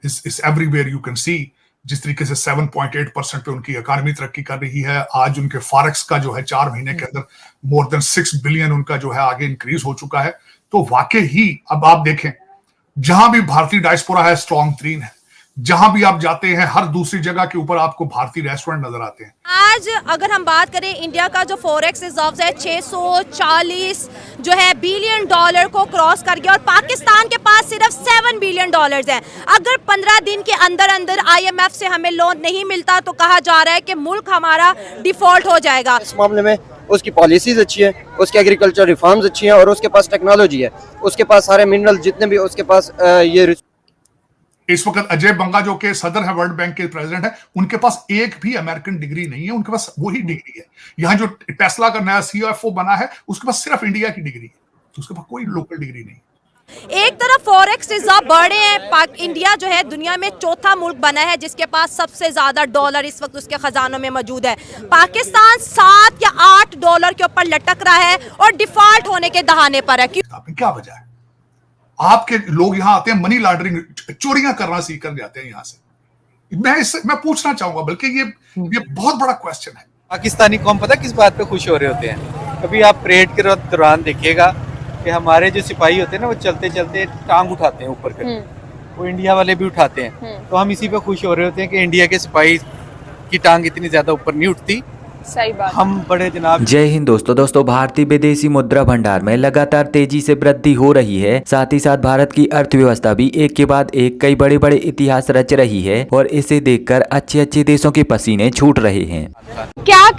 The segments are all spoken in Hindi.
इस एवरीवेयर यू कैन सी जिस तरीके से 7.8% पे उनकी इकोनॉमी तरक्की कर रही है। आज उनके फॉरेक्स का जो है 4 महीने के अंदर मोर देन 6 बिलियन उनका जो है आगे इंक्रीज हो चुका है। तो वाकई ही अब आप देखें, जहां भी भारतीय डायस्पोरा है स्ट्रॉन्ग तरीन है, जहां भी आप जाते हैं हर दूसरी जगह के ऊपर आपको भारतीय रेस्टोरेंट नजर आते हैं। आज अगर हम बात करें इंडिया का जो फॉरेक्स रिजर्व्स है 640 जो है बिलियन डॉलर को क्रॉस कर गया और पाकिस्तान के पास सिर्फ 7 बिलियन डॉलर्स हैं। अगर 15 दिन के अंदर अंदर IMF से हमें लोन नहीं मिलता तो कहा जा रहा है कि मुल्क हमारा डिफॉल्ट हो जाएगा। इस मामले में उसकी पॉलिसीज अच्छी है, उसके एग्रीकल्चर रिफॉर्म्स अच्छी हैं और उसके पास टेक्नोलॉजी है, उसके पास सारे मिनरल जितने भी उसके पास ये। इस वक्त अजय बंगा जो के सदर है, वर्ल्ड बैंक के प्रेसिडेंट है, उनके पास एक भी अमेरिकन डिग्री नहीं है, उनके पास वही डिग्री है। यहाँ जो टेस्ला का नया CFO बना है उसके पास सिर्फ इंडिया की डिग्री है, तो उसके पास कोई लोकल डिग्री नहीं। एक तरफ फॉरेक्स रिजर्व बढ़े हैं, इंडिया जो है दुनिया में चौथा मुल्क बना है जिसके पास सबसे ज्यादा डॉलर इस वक्त उसके खजानों में मौजूद है। पाकिस्तान 7 या 8 डॉलर के ऊपर लटक रहा है और डिफॉल्ट होने के दहाने पर है। क्या वजह है? आपके लोग यहाँ आते हैं मनी लॉन्ड्रिंग, चोरियां करना सीख कर जाते हैं यहाँ से। मैं पूछना चाहूंगा, बल्कि ये बहुत बड़ा क्वेश्चन है। पाकिस्तानी कौम पता किस बात पे खुश हो रहे होते हैं? कभी आप परेड के दौरान देखिएगा कि हमारे जो सिपाही होते हैं ना वो चलते चलते टांग उठाते हैं ऊपर करके, वो इंडिया वाले भी उठाते हैं। तो हम इसी पे खुश हो रहे होते हैं कि इंडिया के सिपाही की टांग इतनी ज्यादा ऊपर नहीं उठती। सही बात। हम बड़े जनाब। जय हिंद दोस्तों, भारतीय विदेशी मुद्रा भंडार में लगातार तेजी से वृद्धि हो रही है। साथ ही साथ भारत की अर्थव्यवस्था भी एक के बाद एक कई बड़े बड़े इतिहास रच रही है और इसे देखकर अच्छे अच्छे देशों के पसीने छूट रहे हैं। क्या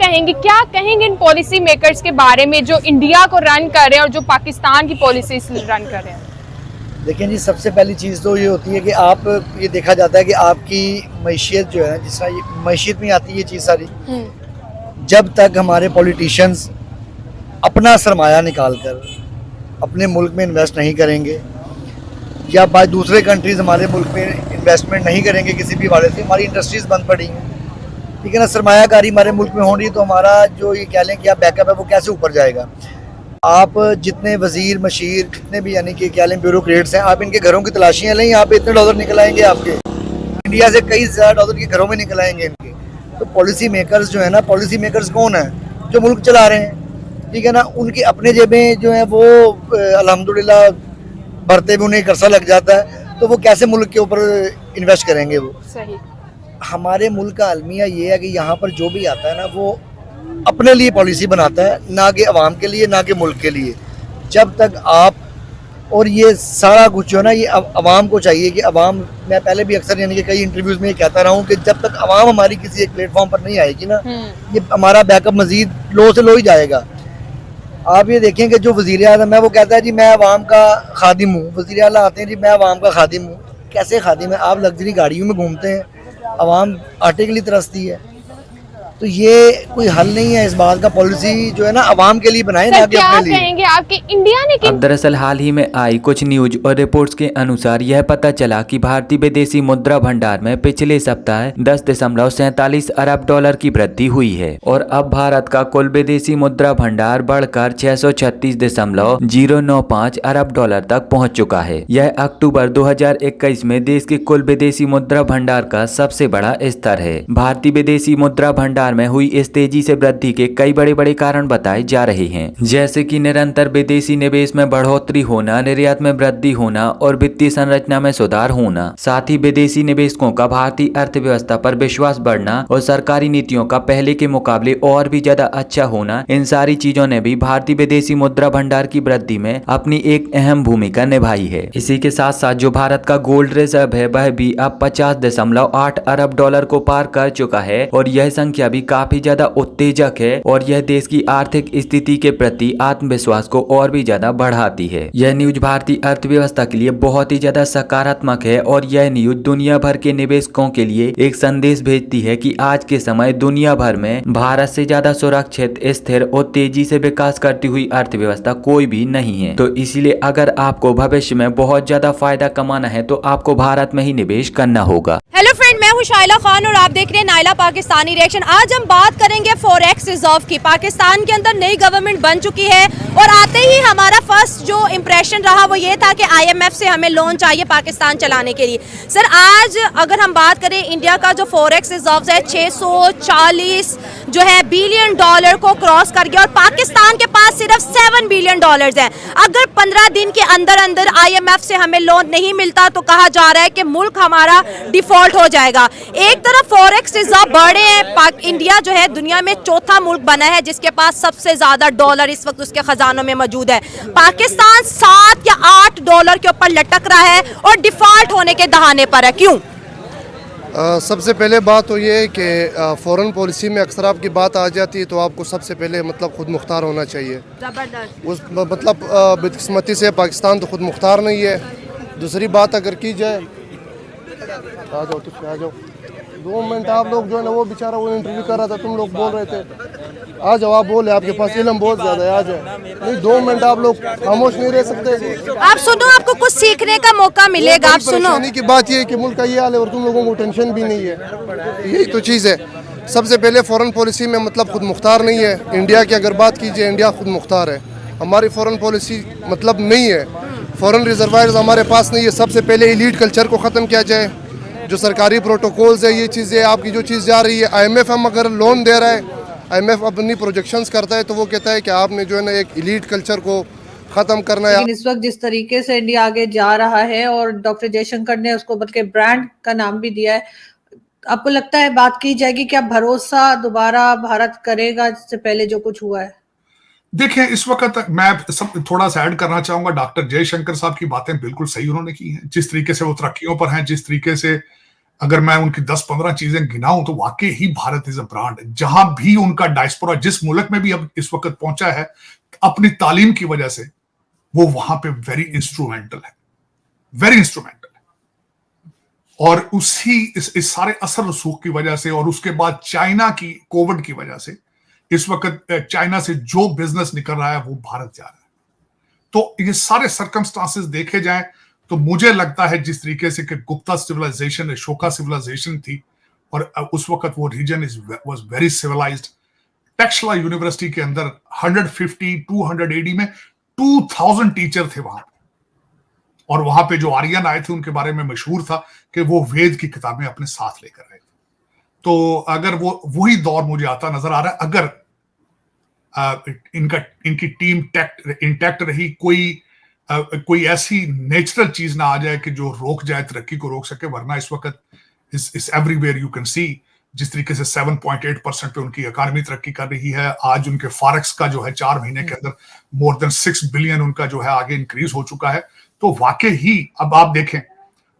कहेंगे इन पॉलिसी मेकर्स के बारे में जो इंडिया को रन कर रहे हैं और जो पाकिस्तान की पॉलिसी रन कर रहे हैं? देखिए जी, सबसे पहली चीज़ तो ये होती है कि आप ये देखा जाता है कि आपकी मैशियत जो है, जिस तरह मैशियत में आती है ये चीज़ सारी, जब तक हमारे पॉलिटिशियंस अपना सरमाया निकाल कर अपने मुल्क में इन्वेस्ट नहीं करेंगे या बाय दूसरे कंट्रीज़ हमारे मुल्क में इन्वेस्टमेंट नहीं करेंगे किसी भी वाले से, हमारी इंडस्ट्रीज़ बंद पड़ी हैं, ठीक है ना। सरमायाकारी हमारे मुल्क में हो रही है तो हमारा जो ये कह लें कि आप बैकअप है वो कैसे ऊपर जाएगा। आप जितने वजीर मशीर जितने भी यानी कि क्या लें ब्यूरोक्रेट्स हैं, आप इनके घरों की तलाशियाँ लें, यहाँ पे इतने डॉलर निकल आएंगे आपके, इंडिया से कई ज़्यादा डॉलर के घरों में निकल आएंगे इनके। तो पॉलिसी मेकर्स जो है ना, पॉलिसी मेकर्स कौन है? जो मुल्क चला रहे हैं, ठीक है ना। उनकी अपने जेबें जो है वो अल्हम्दुलिल्लाह भरते भी उन्हें कर्जा लग जाता है, तो वो कैसे मुल्क के ऊपर इन्वेस्ट करेंगे वो? सही। हमारे मुल्क का अलमिया ये है कि यहाँ पर जो भी आता है ना वो अपने लिए पॉलिसी बनाता है, ना कि अवाम के लिए, ना कि मुल्क के लिए। जब तक आप और ये सारा कुछ जो है ना ये अवाम को चाहिए कि अवाम, मैं पहले भी अक्सर यानी कि कई इंटरव्यूज़ में ये कहता रहा हूँ कि जब तक अवाम हमारी किसी एक प्लेटफॉर्म पर नहीं आएगी ना, ये हमारा बैकअप मजीद लो से लो ही जाएगा। आप ये देखें कि जो वज़ीर आज़म है वो कहता है जी मैं अवाम का खादिम हूँ, वज़ीर आला आते हैं जी मैं अवाम का खादिम हूँ। कैसे खादिम है? आप लग्जरी गाड़ियों में घूमते हैं, अवाम आटे के लिए तरसती है। तो ये कोई हल नहीं है इस बात का। पॉलिसी जो है ना अवाम के लिए बनाए, ना कि अपने लिए। कहेंगे आपके इंडिया ने अब दरअसल हाल ही में आई कुछ न्यूज और रिपोर्ट्स के अनुसार यह पता चला कि भारतीय विदेशी मुद्रा भंडार में पिछले सप्ताह 10.47 अरब डॉलर की वृद्धि हुई है और अब भारत का कुल विदेशी मुद्रा भंडार बढ़कर 636.095 अरब डॉलर तक पहुँच चुका है। यह अक्टूबर 2021 में देश के कुल विदेशी मुद्रा भंडार का सबसे बड़ा स्तर है। भारतीय विदेशी मुद्रा भंडार में हुई इस तेजी से वृद्धि के कई बड़े बड़े कारण बताए जा रहे हैं, जैसे कि निरंतर विदेशी निवेश में बढ़ोतरी होना, निर्यात में वृद्धि होना और वित्तीय संरचना में सुधार होना। साथ ही विदेशी निवेशकों का भारतीय अर्थव्यवस्था पर विश्वास बढ़ना और सरकारी नीतियों का पहले के मुकाबले और भी ज्यादा अच्छा होना, इन सारी चीजों ने भी भारतीय विदेशी मुद्रा भंडार की वृद्धि में अपनी एक अहम भूमिका निभाई है। इसी के साथ साथ जो भारत का गोल्ड रिजर्व है वह भी अब 50.8 अरब डॉलर को पार कर चुका है और यह संख्या भी काफी ज्यादा उत्तेजक है और यह देश की आर्थिक स्थिति के प्रति आत्मविश्वास को और भी ज्यादा बढ़ाती है। यह न्यूज भारतीय अर्थव्यवस्था के लिए बहुत ही ज्यादा सकारात्मक है और यह न्यूज दुनिया भर के निवेशकों के लिए एक संदेश भेजती है कि आज के समय दुनिया भर में भारत से ज्यादा सुरक्षित, स्थिर और तेजी से विकास करती हुई अर्थव्यवस्था कोई भी नहीं है। तो इसीलिए अगर आपको भविष्य में बहुत ज्यादा फायदा कमाना है तो आपको भारत में ही निवेश करना होगा। हेलो फ्रेंड, मैं हूँ शाइला खान और आप देख रहे हैं नायला पाकिस्तानी रिएक्शन। आज हम बात करेंगे फॉरेक्स रिजर्व की। पाकिस्तान के अंदर नई गवर्नमेंट बन चुकी है और आते ही हमारा फर्स्ट जो इम्प्रेशन रहा वो ये था कि IMF से हमें लोन चाहिए पाकिस्तान चलाने के लिए। सर आज अगर हम बात करें इंडिया का जो फॉरेक्स रिजर्व है 640 जो है बिलियन डॉलर को क्रॉस कर गया और पाकिस्तान के पास सिर्फ 7 बिलियन डॉलर्स हैं। अगर 15 दिन के अंदर अंदर IMF से हमें लोन नहीं मिलता तो कहा जा रहा है कि मुल्क हमारा डिफॉल्ट हो जाएगा। एक तरफ फॉरेक्स रिजर्व बढ़े हैं, इंडिया जो है दुनिया में चौथा मुल्क बना है जिसके पास सबसे ज्यादा डॉलर इस वक्त उसके खजानों में मौजूद है। पाकिस्तान 7 या 8 डॉलर के ऊपर लटक रहा है और डिफॉल्ट होने के दहाने पर है। क्यों? सबसे पहले बात तो ये है कि फ़ॉरेन पॉलिसी में अक्सर आपकी बात आ जाती है तो आपको सबसे पहले मतलब खुद मुख्तार होना चाहिए। जबरदस्त। उस मतलब बदकिस्मती से पाकिस्तान तो खुद मुख्तार नहीं है। दूसरी बात अगर की जाए, आ जाओ तुम आ जाओ 2 मिनट। आप लोग जो है ना वो बेचारा वो इंटरव्यू कर रहा था, तुम लोग बोल रहे थे आ जाओ, आप बोले आपके पास इल्म बहुत ज़्यादा है, आ जाओ। नहीं 2 मिनट आप लोग खामोश नहीं रह सकते। आप सुनो, आपको कुछ सीखने का मौका मिलेगा। आप सुनो, परेशानी की बात ये है कि मुल्क का ये हाल है और तुम लोगों को टेंशन भी नहीं है, यही तो चीज़ है। सबसे पहले फ़ॉरेन पॉलिसी में मतलब खुद मुख्तार नहीं है। इंडिया की अगर बात कीजिए, इंडिया खुद मुख्तार है। हमारी फ़ॉरेन पॉलिसी मतलब नहीं है, फ़ॉरेन रिजर्वायर्स हमारे पास नहीं है। सबसे पहले एलीट कल्चर को ख़त्म किया जाए, जो सरकारी प्रोटोकॉल्स है, ये चीज़ें आपकी जो चीज़ जा रही है। IMF हम अगर लोन दे रहा है, IMF अपनी प्रोजेक्शंस करता है तो वो कहता है कि आपने जो है ना एक एलीट कल्चर को ख़त्म करना है। लेकिन इस वक्त जिस तरीके से इंडिया आगे जा रहा है और डॉक्टर जयशंकर ने उसको बल्कि ब्रांड का नाम भी दिया है, आपको लगता है बात की जाएगी क्या भरोसा दोबारा भारत करेगा इससे पहले जो कुछ हुआ है? देखिए इस वक्त मैं सब थोड़ा सा ऐड करना चाहूंगा। डॉक्टर जयशंकर साहब की बातें बिल्कुल सही उन्होंने की हैं। जिस तरीके से वो तरक्कियों पर हैं, जिस तरीके से अगर मैं उनकी 10-15 चीजें गिनाऊं तो वाकई ही भारत इज अ ब्रांड। जहां भी उनका डायस्पोरा जिस मुल्क में भी अब इस वक्त पहुंचा है अपनी तालीम की वजह से, वो वहां पे वेरी इंस्ट्रूमेंटल है, वेरी इंस्ट्रूमेंटल है। और उसी इस सारे असर रसूख की वजह से और उसके बाद चाइना की कोविड की वजह से इस वक्त चाइना से जो बिजनेस निकल रहा है वो भारत जा रहा है। तो ये सारे सर्कमस्टांसेस देखे जाएं तो मुझे लगता है जिस तरीके से कि गुप्ता सिविलाइजेशन, अशोका सिविलाइजेशन थी और उस वक्त वो region was very civilized. Taxila university के अंदर 150-200 AD में 2000 टीचर थे वहां पे, और वहां पे जो आर्यन आए थे उनके बारे में मशहूर था कि वो वेद की किताबें अपने साथ लेकर आए थे। तो अगर वो वही दौर मुझे आता नजर आ रहा है, अगर इनकी टीम इंटैक्ट रही, कोई ऐसी नेचुरल चीज ना आ जाए कि जो रोक जाए, तरक्की को रोक सके। वरना इस वक्त इस एवरीवेयर यू कैन सी जिस तरीके से 7.8% पे उनकी इकॉनमी तरक्की कर रही है। आज उनके फॉरेक्स का जो है 4 महीने के अंदर मोर देन 6 बिलियन उनका जो है आगे इंक्रीज हो चुका है। तो वाकई ही अब आप देखें,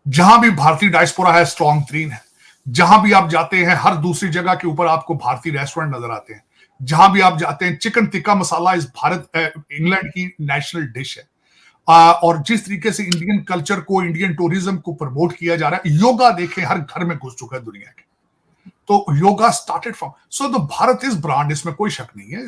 जहां भी भारतीय डायस्पोरा है स्ट्रॉन्ग 3 है। जहां भी आप जाते हैं हर दूसरी जगह के ऊपर आपको भारतीय रेस्टोरेंट नजर आते हैं। जहां भी आप जाते हैं चिकन टिक्का मसाला इस इंग्लैंड की नेशनल डिश है। और जिस तरीके से इंडियन कल्चर को, इंडियन टूरिज्म को प्रमोट किया जा रहा है, योगा देखें हर घर में घुस चुका है दुनिया के। तो yoga started from, so the Bharat is brand, इसमें कोई शक नहीं है।